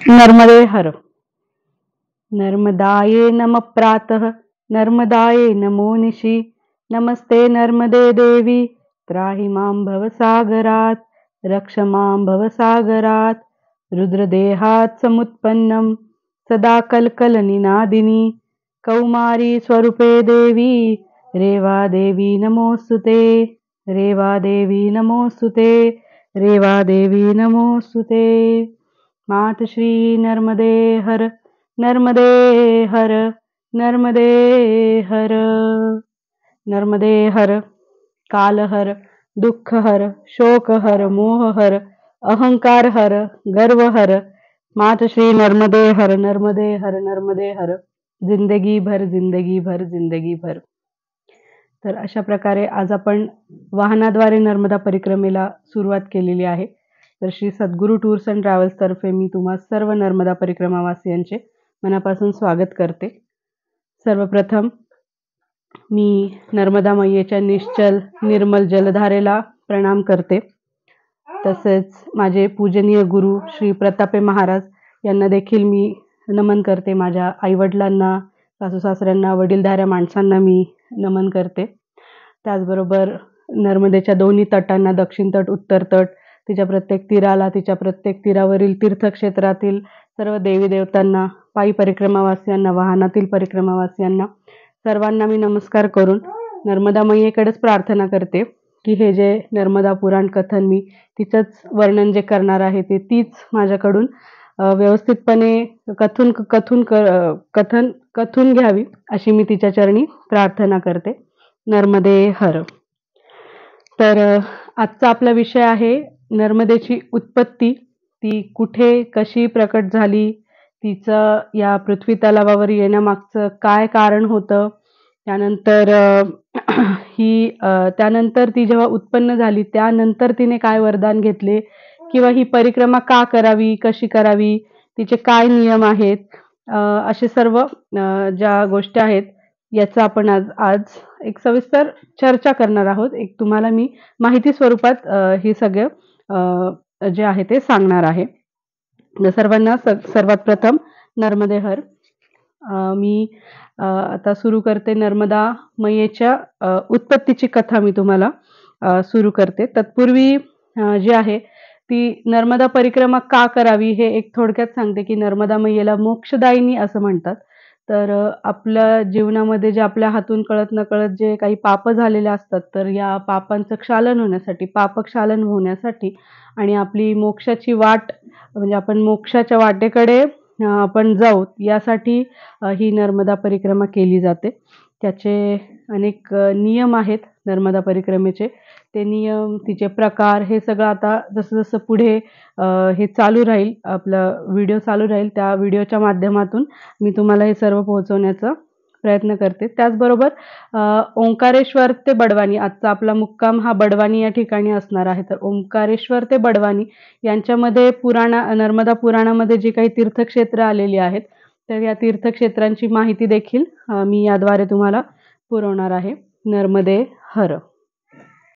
नर्मदे हर. नर्मदाये नमः प्रातः, नर्मदाये नमो निशी. नमस्ते नर्मदे देवी, त्राहि मां भवसागरात्. रक्ष मां भवसागरात्. रुद्रदेहात् समुत्पन्नं सदा कलकलनिनादिनी. कौमारी स्वरूपे देवी, रेवा देवी नमोऽस्तुते. रेवा देवी नमोऽस्तुते. रेवा देवी नमोऽस्तुते. मात श्री नर्मदे हर. नर्मदे हर. नर्मदे हर. नर्मदे हर. काल हर, दुःख हर, शोक हर, मोह हर, अहंकार हर, गर्व हर. मात श्री नर्मदे हर. नर्मदे हर. नर्मदे हर. जिंदगी भर, जिंदगी भर, जिंदगी भर. तर अशा प्रकारे आज आपण वाहनाद्वारे नर्मदा परिक्रमेला सुरुवात केलेली आहे. तर श्री सद्गुरू टूर्स अँड ट्रॅव्हल्स तर्फे मी तुम्हा सर्व नर्मदा परिक्रमावासियांचे मनापासून स्वागत करते. सर्वप्रथम मी नर्मदा मैयेच्या निश्चल निर्मल जलधारेला प्रणाम करते. तसेच माझे पूजनीय गुरु श्री प्रतापे महाराज यांना देखील मी नमन करते. माझ्या आईवडिलांना, सासू सासऱ्यांना, वडीलधाऱ्या माणसांना मी नमन करते. त्याचबरोबर नर्मदेच्या दोन्ही तटांना, दक्षिण तट, उत्तर तट, तिच्या प्रत्येक तीराला, तिच्या प्रत्येक तीरावरील तीर्थक्षेत्रातील सर्व देवी देवतांना, पायी परिक्रमावासियांना, वाहनातील परिक्रमावासियांना सर्वांना मी नमस्कार करून नर्मदा मैयेकडेच प्रार्थना करते की हे जे नर्मदा पुराण कथन मी तिचंच वर्णन जे करणार आहे ते तीच माझ्याकडून व्यवस्थितपणे कथून घ्यावी अशी मी तिच्या चरणी प्रार्थना करते. नर्मदे हर. तर आजचा आपला विषय आहे नर्मदेची उत्पत्ती. ती कुठे कशी प्रकट झाली, तिचं या पृथ्वी तलावावर येण्यामागचं काय कारण होतं, त्यानंतर ती जेव्हा उत्पन्न झाली त्यानंतर तिने काय वरदान घेतले, किंवा ही परिक्रमा का करावी, कशी करावी, तिचे काय नियम आहेत, असे सर्व ज्या गोष्टी आहेत याचं आपण आज एक सविस्तर चर्चा करणार आहोत. एक तुम्हाला मी माहिती स्वरूपात हे सगळं जे आहे ते सांगणार आहे. सर्वांना सर्वात प्रथम नर्मदे हर. मी आता सुरू करते. नर्मदा मैयेच्या उत्पत्तीची कथा मी तुम्हाला सुरू करते. तत्पूर्वी जी आहे ती नर्मदा परिक्रमा का करावी हे एक थोडक्यात सांगते की नर्मदा मैयेला मोक्षदायिनी असं म्हणतात. तर आपल्या जीवनामध्ये जे आपल्या हातून कळत नकळत जे काही पाप झालेले असतात, तर या पापांचं क्षालन होण्यासाठी, पापक्षालन होण्यासाठी आणि आपली मोक्षाची वाट म्हणजे आपण मोक्षाच्या वाटेकडे आपण जाऊ यासाठी ही नर्मदा परिक्रमा केली जाते. त्याचे अनेक नियम आहेत नर्मदा परिक्रमेचे. ते नियम, तिचे प्रकार, हे सगळं आता जसं जसं पुढे हे चालू राहील, आपला व्हिडिओ चालू राहील, त्या व्हिडिओच्या माध्यमातून मी तुम्हाला हे सर्व पोहोचवण्याचा प्रयत्न करते. त्याचबरोबर ओंकारेश्वर ते बडवानी, आजचा आपला मुक्काम हा बडवानी या ठिकाणी असणार आहे. तर ओंकारेश्वर ते बडवानी यांच्यामध्ये नर्मदा पुराणामध्ये जी काही तीर्थक्षेत्र आलेली आहेत, तर या तीर्थक्षेत्रांची माहिती देखील मी याद्वारे तुम्हाला पुरवणार आहे. नर्मदे हर.